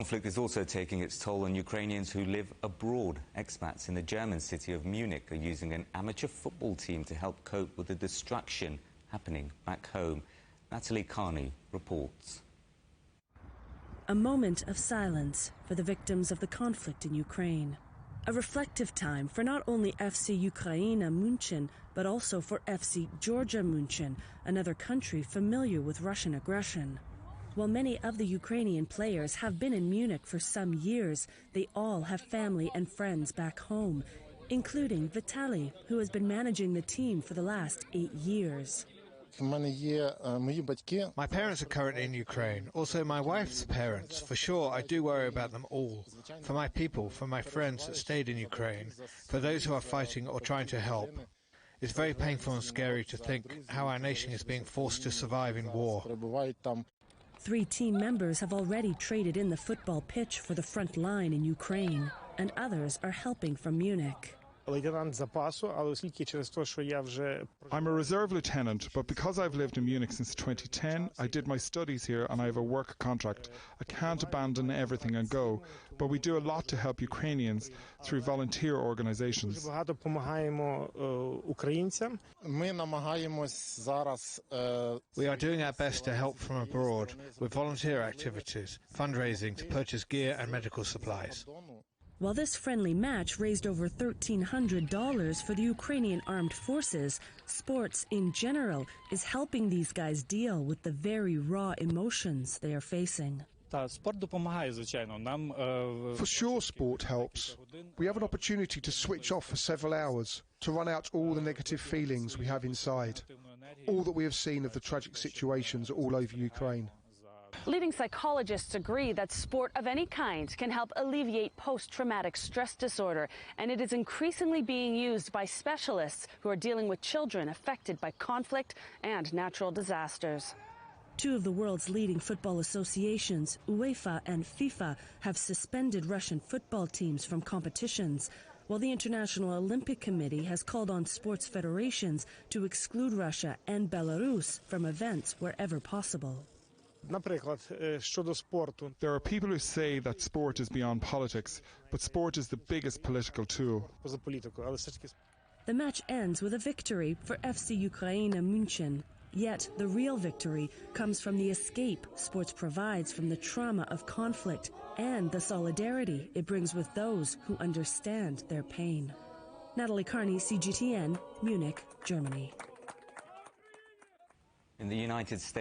Conflict is also taking its toll on Ukrainians who live abroad. Expats in the German city of Munich are using an amateur football team to help cope with the destruction happening back home. Natalie Carney reports. A moment of silence for the victims of the conflict in Ukraine. A reflective time for not only FC Ukraina München, but also for FC Georgia München, another country familiar with Russian aggression. While many of the Ukrainian players have been in Munich for some years, they all have family and friends back home, including Vitaly, who has been managing the team for the last 8 years. My parents are currently in Ukraine, also my wife's parents. For sure, I do worry about them all. For my people, for my friends that stayed in Ukraine, for those who are fighting or trying to help. It's very painful and scary to think how our nation is being forced to survive in war. 3 team members have already traded in the football pitch for the front line in Ukraine, and others are helping from Munich. I'm a reserve lieutenant, but because I've lived in Munich since 2010, I did my studies here and I have a work contract. I can't abandon everything and go, but we do a lot to help Ukrainians through volunteer organizations. We are doing our best to help from abroad with volunteer activities, fundraising to purchase gear and medical supplies. While this friendly match raised over $1,300 for the Ukrainian armed forces, sports in general is helping these guys deal with the very raw emotions they are facing. For sure, sport helps. We have an opportunity to switch off for several hours, to run out all the negative feelings we have inside, all that we have seen of the tragic situations all over Ukraine. Leading psychologists agree that sport of any kind can help alleviate post-traumatic stress disorder, and it is increasingly being used by specialists who are dealing with children affected by conflict and natural disasters. 2 of the world's leading football associations, UEFA and FIFA, have suspended Russian football teams from competitions, while the International Olympic Committee has called on sports federations to exclude Russia and Belarus from events wherever possible. There are people who say that sport is beyond politics, but sport is the biggest political tool. The match ends with a victory for FC Ukraina München. Yet the real victory comes from the escape sports provides from the trauma of conflict and the solidarity it brings with those who understand their pain. Natalie Carney, CGTN, Munich, Germany. In the United States,